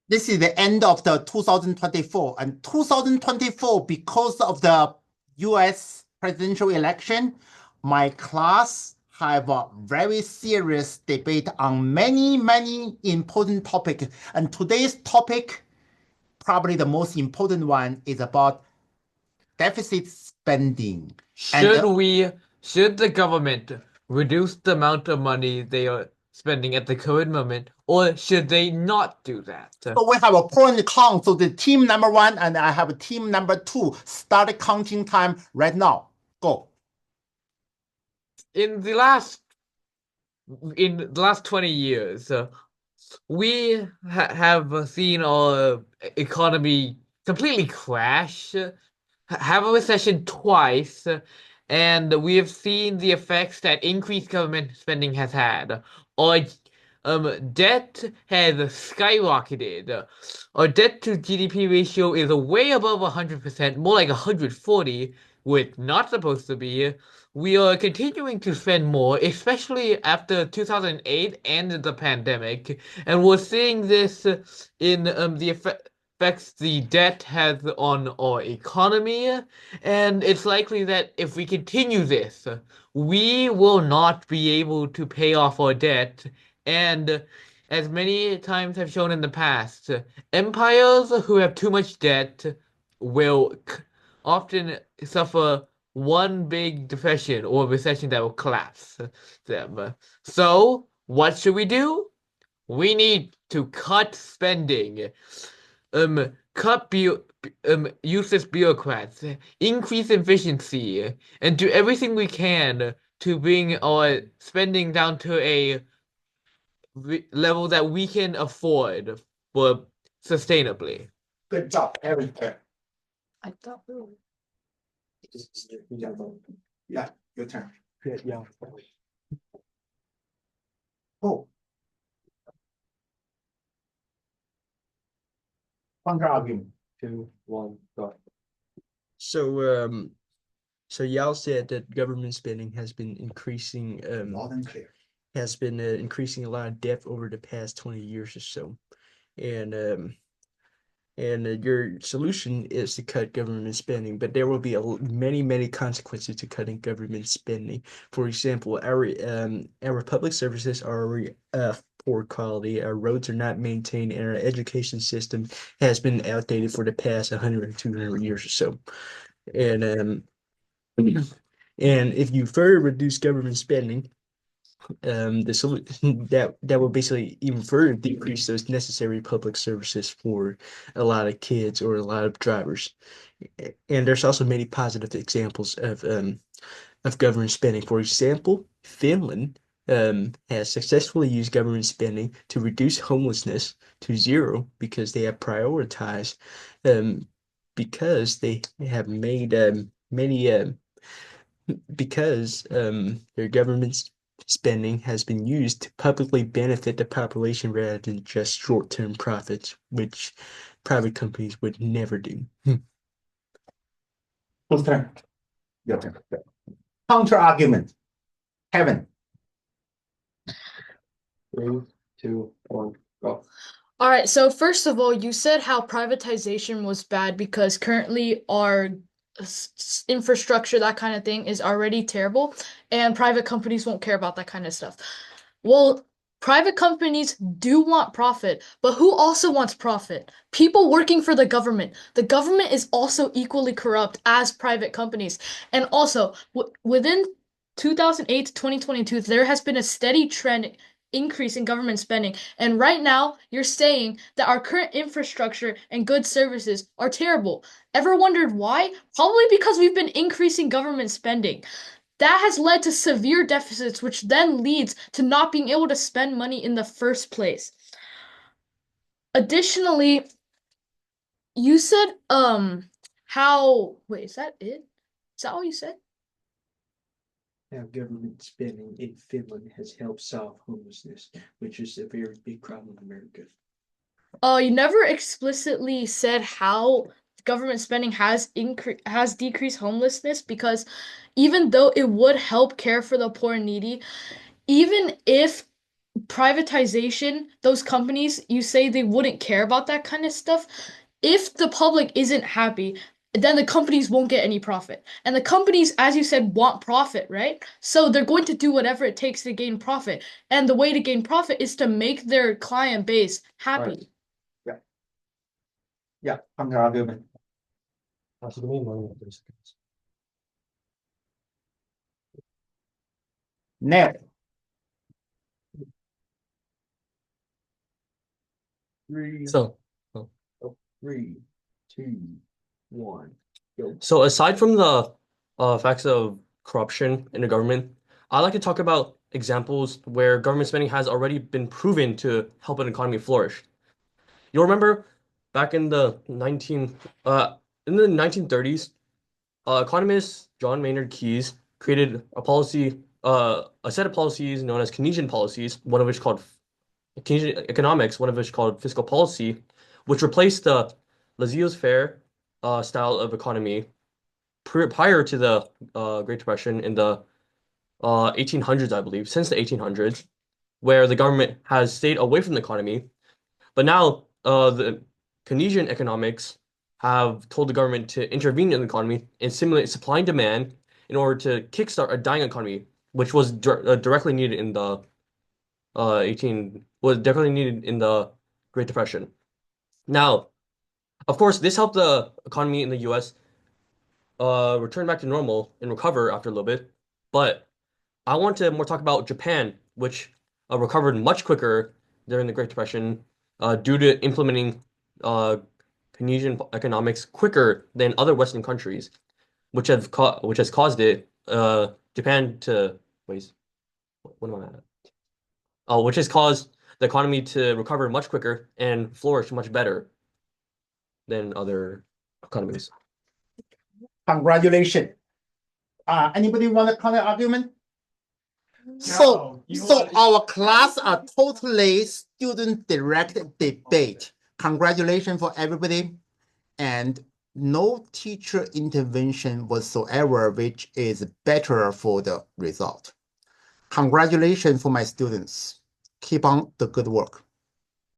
this is the end of the 2024. And 2024, because of the US presidential election, my class have a very serious debate on many, many important topics. And today's topic, probably the most important one, is about deficit spending. And Should the government reduce the amount of money they are spending at the current moment, or should they not do that? so we have a pro and con. So the team number one and I have a team number two. Start counting time right now. Go. In the last in the last 20 years, we have seen our economy completely crash, have a recession twice, and we have seen the effects that increased government spending has had. Our debt has skyrocketed. Our debt to GDP ratio is way above 100%, more like 140, which not supposed to be. We are continuing to spend more, especially after 2008 and the pandemic, and we're seeing this in the effects the debt has on our economy, and it's likely that if we continue this, we will not be able to pay off our debt, and as many times have shown in the past, empires who have too much debt will often suffer one big depression or recession that will collapse them. So, what should we do? We need to cut spending, cut useless bureaucrats, increase efficiency, and do everything we can to bring our spending down to a level that we can afford for sustainably. Good job, Eric. I thought we were. Yeah, your turn. Yeah. Oh. Counter argument. 2, 1, go. So Yao said that government spending has been increasing, Loud and clear. has been increasing a lot of debt over the past 20 years or so, and your solution is to cut government spending, but there will be many consequences to cutting government spending. For example, our public services are poor quality, our roads are not maintained, and our education system has been outdated for the past 100 or 200 years or so. And and if you further reduce government spending, the solution that will basically even further decrease those necessary public services for a lot of kids or a lot of drivers. And there's also many positive examples of government spending. For example, Finland has successfully used government spending to reduce homelessness to zero because they have prioritized because they have made many because their government's spending has been used to publicly benefit the population rather than just short-term profits, which private companies would never do. Whose turn? Your turn. Counter argument. Kevin. 3, 2, 1, go. All right, so first of all, you said how privatization was bad because currently our infrastructure, that kind of thing, is already terrible, and private companies won't care about that kind of stuff. Well, private companies do want profit, but who also wants profit? People working for the government. The government is also equally corrupt as private companies. And also, within 2008 to 2022, there has been a steady trend increase in government spending. And right now, you're saying that our current infrastructure and good services are terrible. Ever wondered why? Probably because we've been increasing government spending. That has led to severe deficits, which then leads to not being able to spend money in the first place. Additionally, you said wait, is that it? Is that all you said? Now, government spending in Finland has helped solve homelessness, which is a very big problem in America. You never explicitly said how government spending has decreased homelessness, because even though it would help care for the poor and needy, even if privatization, those companies, you say they wouldn't care about that kind of stuff. If the public isn't happy, then the companies won't get any profit. And the companies, as you said, want profit, right? So they're going to do whatever it takes to gain profit. And the way to gain profit is to make their client base happy. Right. Yeah, counter argument. So give me 30 seconds. Now, So, 3, 2, 1, go. so aside from the facts of corruption in the government, I'd like to talk about examples where government spending has already been proven to help an economy flourish. You'll remember back in the 1930s, economist John Maynard Keynes created a set of policies known as Keynesian policies, one of which called Keynesian economics, one of which called fiscal policy, which replaced the laissez-faire style of economy prior to the Great Depression in the 1800s, I believe, since the 1800s, where the government has stayed away from the economy. But now the Keynesian economics have told the government to intervene in the economy and stimulate supply and demand in order to kickstart a dying economy, which was directly needed in the Great Depression. Now, of course, this helped the economy in the U.S. Return back to normal and recover after a little bit. But I want to more talk about Japan, which recovered much quicker during the Great Depression due to implementing Keynesian economics quicker than other Western countries, which has caused Japan to wait. What am I at? Oh, which has caused the economy to recover much quicker and flourish much better than other economies. Congratulations. Anybody want a counter argument? So our class are totally student direct debate. Congratulations for everybody. And no teacher intervention whatsoever, which is better for the result. Congratulations for my students. Keep on the good work.